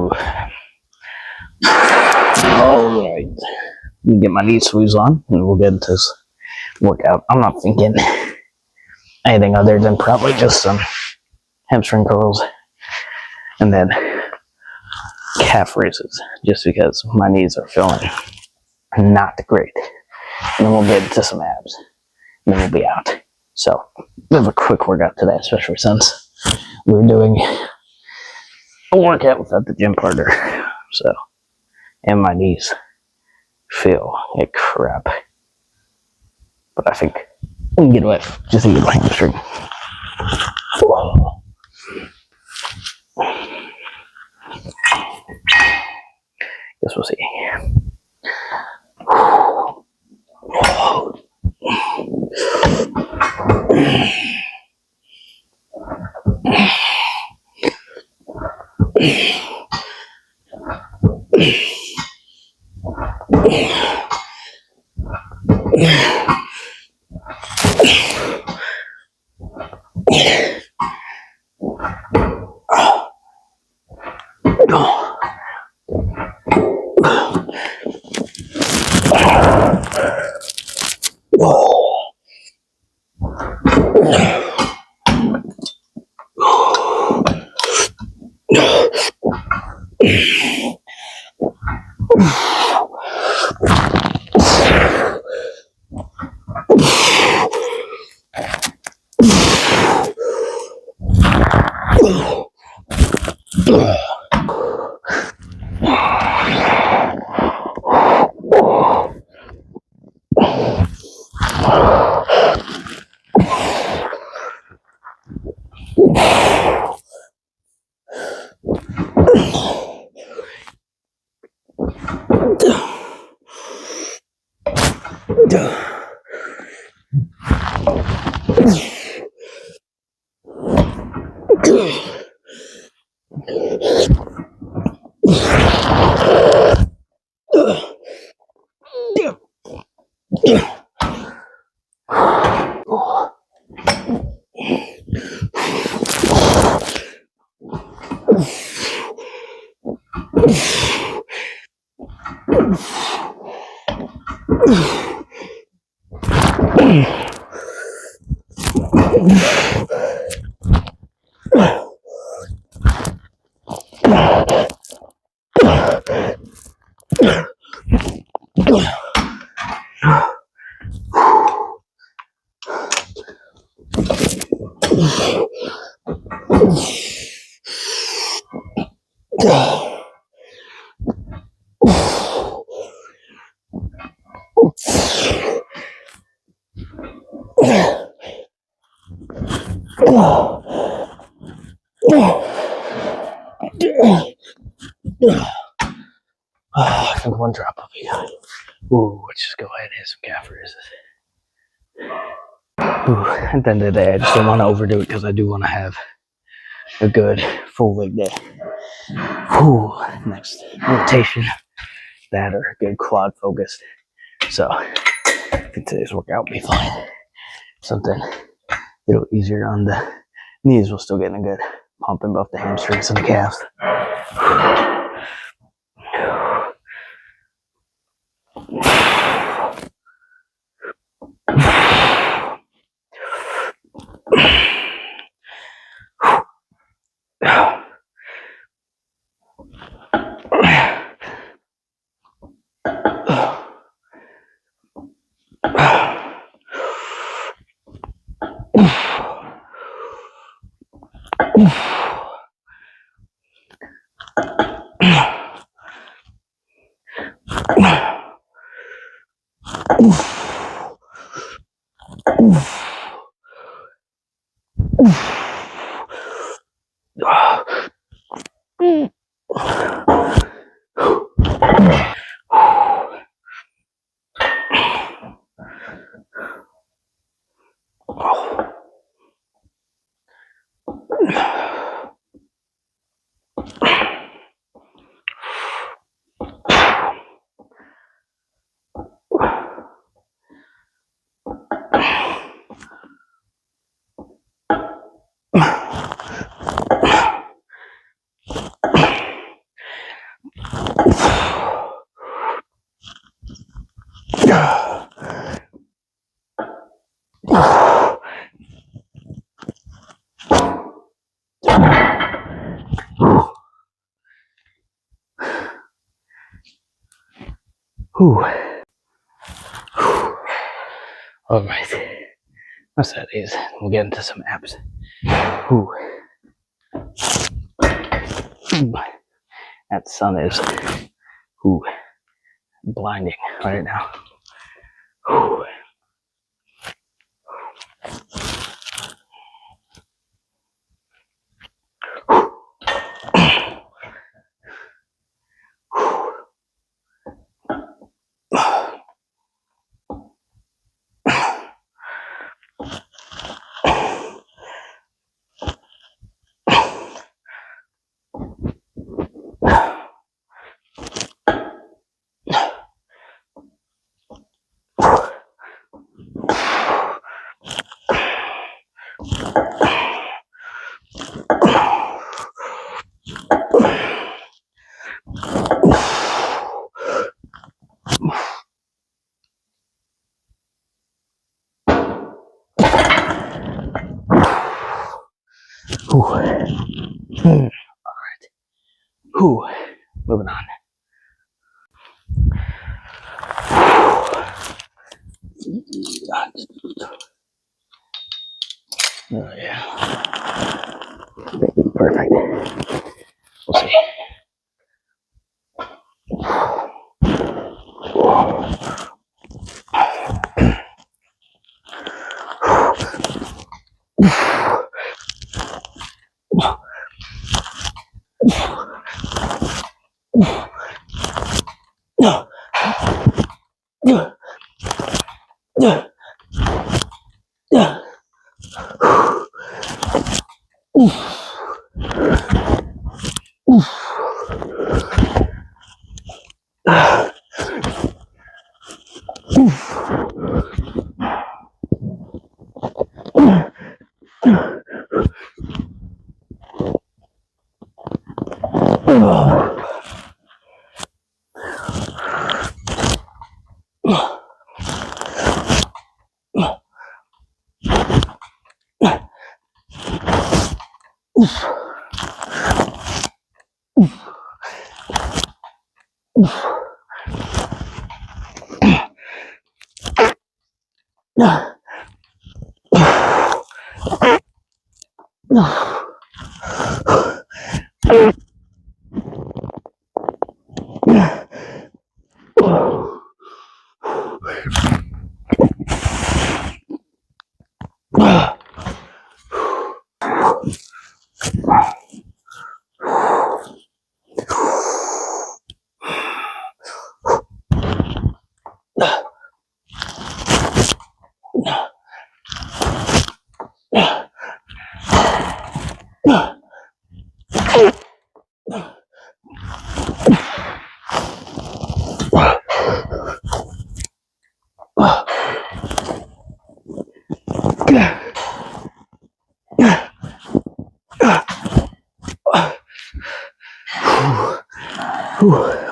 Ooh. All right. Get my knee sleeves on, and we'll get into this workout. I'm not thinking anything other than probably just some hamstring curls, and then calf raises, just because my knees are feeling not great. And then we'll get into some abs, and then we'll be out. So, we have a quick workout today, especially since we're doing a workout without the gym partner. So, and my knees feel like crap. But I think we can get away. Just eat my hamstring. Whoa. Guess we'll see. I think one drop will be good. Ooh, let's just go ahead and hit some calf raises. Ooh, at the end of the day, I just don't want to overdo it because I do want to have a good full leg day. Ooh, next rotation, that or good quad focused. So, I think today's workout will be fine. Something a little easier on the knees. We're still getting a good pump in both the hamstrings and the calves. Whew. Alright. What's that is? We'll get into some abs. Whew. That sun is blinding right now. Whew. Alright. Moving on. Oh yeah. Perfect. We'll see.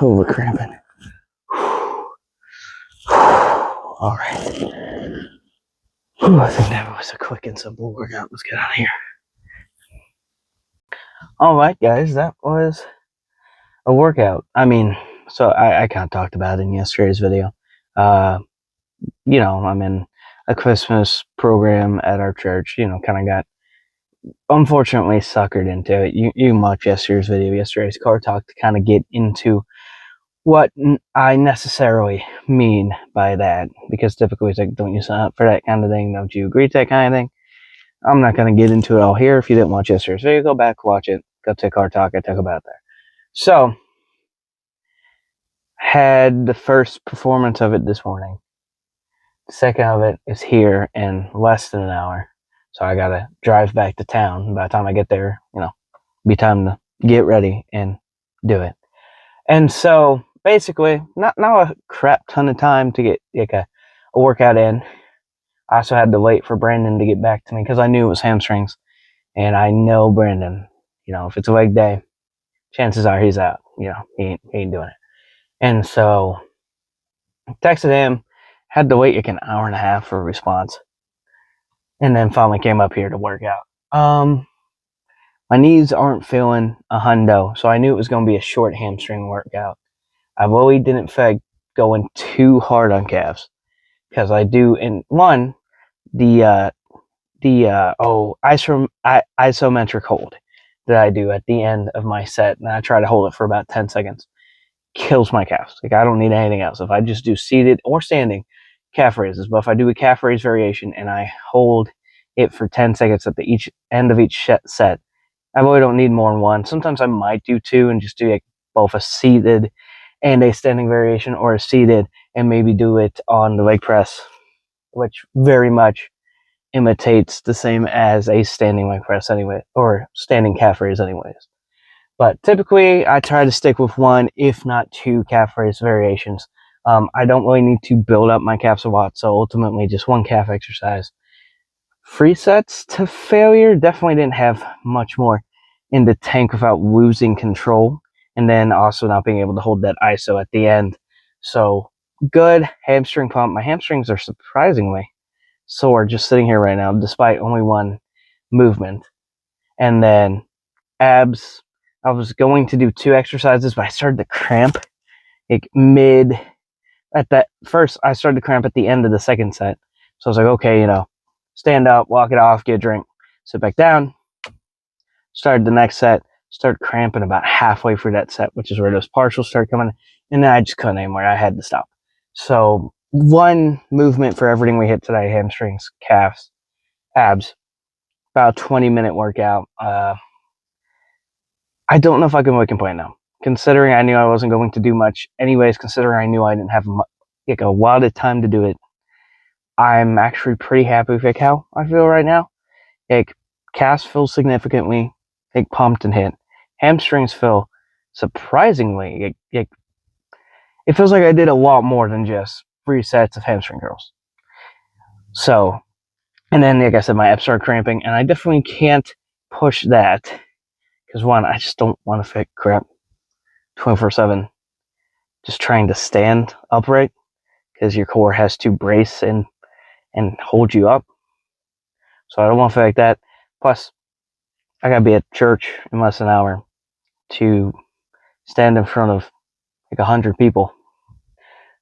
Over cramping. All right. I think that was a quick and simple workout. Let's get out of here. All right, guys, that was a workout. I mean, so I kind of talked about it in yesterday's video. You know, I'm in a Christmas program at our church. You know, kind of got unfortunately suckered into it. You watched yesterday's video, yesterday's car talk, to kind of get into what I necessarily mean by that, because typically it's like, don't you sign up for that kind of thing? Don't you agree to that kind of thing? I'm not going to get into it all here. If you didn't watch yesterday's video, go back, watch it. Go to car talk. I talk about there. So, had the first performance of it this morning. The second of it is here in less than an hour. So I got to drive back to town. By the time I get there, you know, be time to get ready and do it. And so, basically, not a crap ton of time to get like a workout in. I also had to wait for Brandon to get back to me because I knew it was hamstrings. And I know Brandon, you know, if it's a leg day, chances are he's out. You know, he ain't doing it. And so, texted him, had to wait like an hour and a half for a response. And then finally came up here to work out. My knees aren't feeling a hundo, so I knew it was going to be a short hamstring workout. I really didn't going too hard on calves, because I do in one the isometric hold that I do at the end of my set, and I try to hold it for about 10 seconds. Kills my calves. Like, I don't need anything else. If I just do seated or standing calf raises, but if I do a calf raise variation and I hold it for 10 seconds at the each end of each set, I really don't need more than one. Sometimes I might do two and just do like both a seated and a standing variation, or a seated and maybe do it on the leg press, which very much imitates the same as a standing leg press anyway, or standing calf raise anyways. But typically, I try to stick with one, if not two, calf raise variations. I don't really need to build up my calves a lot, so ultimately just one calf exercise. 3 sets to failure, definitely didn't have much more in the tank without losing control, and then also not being able to hold that ISO at the end. So, good hamstring pump. My hamstrings are surprisingly sore just sitting here right now, despite only one movement. And then abs, I was going to do 2 exercises, but I started to cramp like at that first. I started to cramp at the end of the second set. So I was like, okay, stand up, walk it off, get a drink, sit back down. Started the next set, started cramping about halfway through that set, which is where those partials started coming, and then I just couldn't anymore. I had to stop. So one movement for everything we hit today: hamstrings, calves, abs. About a 20-minute workout. I don't know if I can really complain now, considering I knew I wasn't going to do much anyways, considering I knew I didn't have like a lot of time to do it. I'm actually pretty happy with how I feel right now. Like, calves feel significantly like pumped and hit. Hamstrings feel surprisingly like it feels like I did a lot more than just 3 sets of hamstring curls. So, and then like I said, my abs started cramping, and I definitely can't push that because, one, I just don't want to fit crap 24/7 just trying to stand upright, because your core has to brace and hold you up. So I don't want to feel like that. Plus, I gotta be at church in less than an hour to stand in front of like 100 people.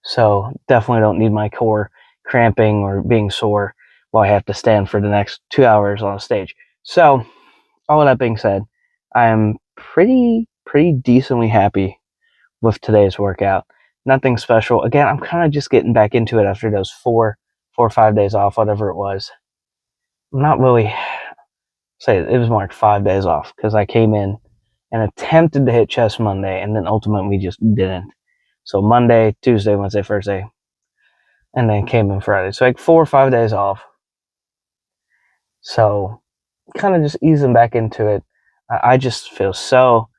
So definitely don't need my core cramping or being sore while I have to stand for the next 2 hours on a stage. So, all of that being said, I am pretty decently happy with today's workout. Nothing special. Again, I'm kind of just getting back into it after those 4 or 5 days off, whatever it was. I'm not really, say it was more like 5 days off, because I came in and attempted to hit chest Monday, and then ultimately just didn't. So Monday, Tuesday, Wednesday, Thursday, and then came in Friday. So like 4 or 5 days off. So kind of just easing back into it. I just feel so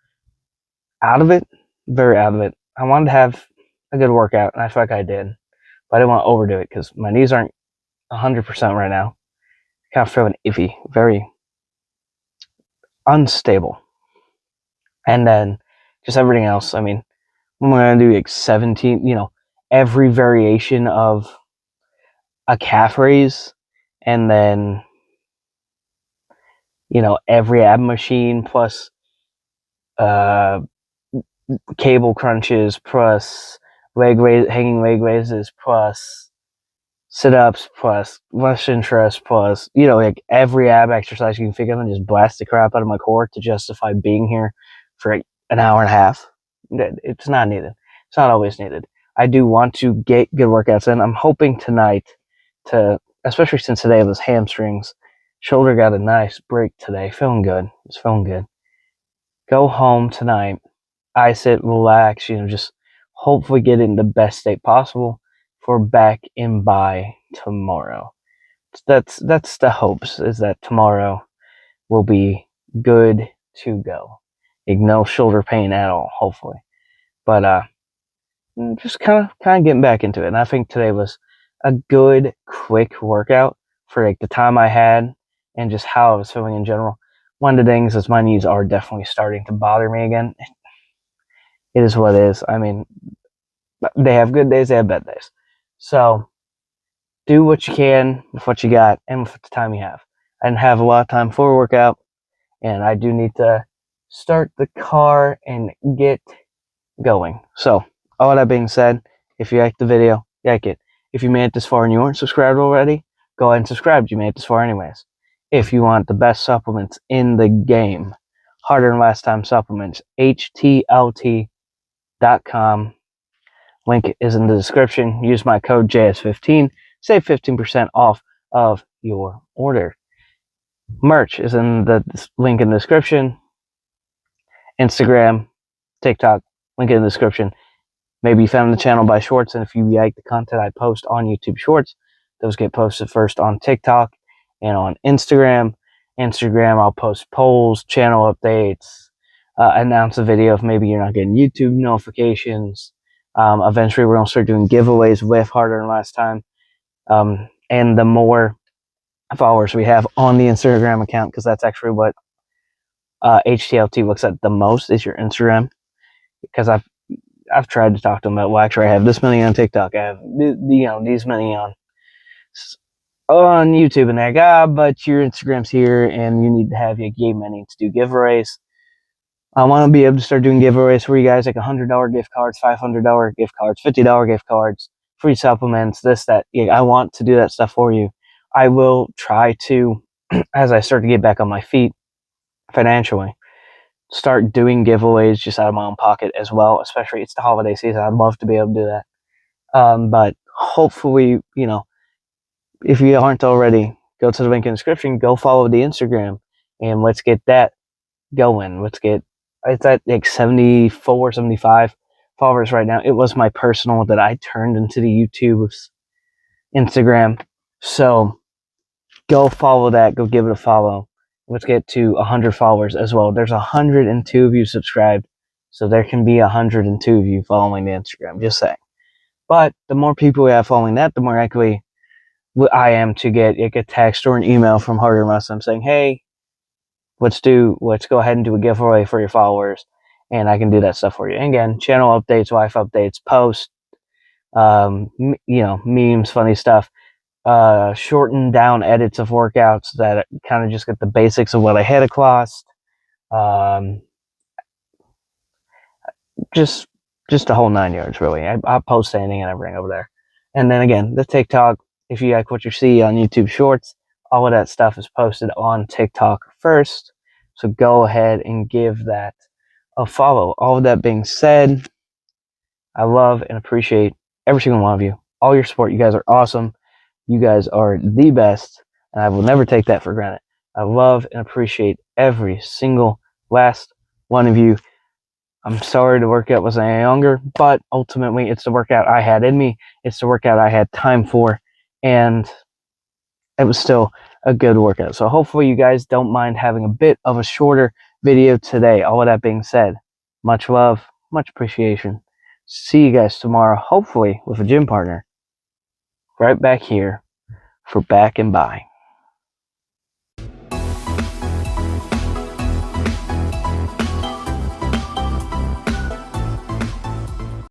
out of it, very out of it. I wanted to have a good workout, and I feel like I did, but I didn't want to overdo it because my knees aren't 100% right now. Kind of feeling iffy, very unstable. And then just everything else. I mean, I'm going to do like 17, every variation of a calf raise, and then, every ab machine plus cable crunches, plus hanging leg raises, plus sit-ups, plus Russian thrust, plus, like every ab exercise you can figure out, and just blast the crap out of my core to justify being here for like an hour and a half. It's not needed. It's not always needed. I do want to get good workouts in. I'm hoping tonight especially since today was hamstrings, shoulder got a nice break today. Feeling good. It's feeling good. Go home tonight, ice it, relax, just hopefully get in the best state possible for back in by tomorrow. That's the hopes, is that tomorrow will be good to go. Like, no shoulder pain at all, hopefully. But just kind of getting back into it. And I think today was a good, quick workout for like the time I had and just how I was feeling in general. One of the things is my knees are definitely starting to bother me again. It is what it is. I mean, they have good days, they have bad days. So, do what you can with what you got and with the time you have. I didn't have a lot of time for a workout, and I do need to start the car and get going. So, all that being said, If you like the video, like it. If you made it this far and you weren't subscribed already, go ahead and subscribe. You made it this far anyways. If you want the best supplements in the game, Harder Than Last Time Supplements, HTLT.com. Link is in the description. Use my code JS15. Save 15% off of your order. Merch is in the link in the description. Instagram, TikTok, link in the description. Maybe you found the channel by Shorts, and if you like the content I post on YouTube Shorts, those get posted first on TikTok and on Instagram. Instagram, I'll post polls, channel updates, announce a video if maybe you're not getting YouTube notifications. Eventually, we're going to start doing giveaways with Harder Than Last Time. And the more followers we have on the Instagram account, because that's actually what HTLT looks at the most, is your Instagram. Because I've tried to talk to them about, well, actually, I have this many on TikTok. I have, these many on YouTube. And they're like, but your Instagram's here, and you need to have your game many to do giveaways. I want to be able to start doing giveaways for you guys, like $100 gift cards, $500 gift cards, $50 gift cards, free supplements, this, that. I want to do that stuff for you. I will try to, as I start to get back on my feet financially, start doing giveaways just out of my own pocket as well, especially it's the holiday season. I'd love to be able to do that. But hopefully, if you aren't already, go to the link in the description, go follow the Instagram, and let's get that going. It's at like 74, 75 followers right now. It was my personal that I turned into the YouTube's Instagram. So go follow that. Go give it a follow. Let's get to 100 followers as well. There's 102 of you subscribed, so there can be 102 of you following the Instagram. Just saying. But the more people we have following that, the more likely I am to get like a text or an email from Harder Than Last Time saying, "Hey, let's go ahead and do a giveaway for your followers," and I can do that stuff for you. And again, channel updates, life updates, posts, memes, funny stuff. Shortened down edits of workouts that kind of just get the basics of what I had across. Just the whole 9 yards, really. I'll post anything and everything over there. And then again, the TikTok, if you like what you see on YouTube Shorts, all of that stuff is posted on TikTok first. So go ahead and give that a follow. All of that being said, I love and appreciate every single one of you. All your support. You guys are awesome. You guys are the best, and I will never take that for granted. I love and appreciate every single last one of you. I'm sorry the workout wasn't any younger, but ultimately it's the workout I had in me. It's the workout I had time for, and it was still a good workout. So hopefully you guys don't mind having a bit of a shorter video today. All of that being said, much love, much appreciation. See you guys tomorrow, hopefully with a gym partner, right back here for Back and By.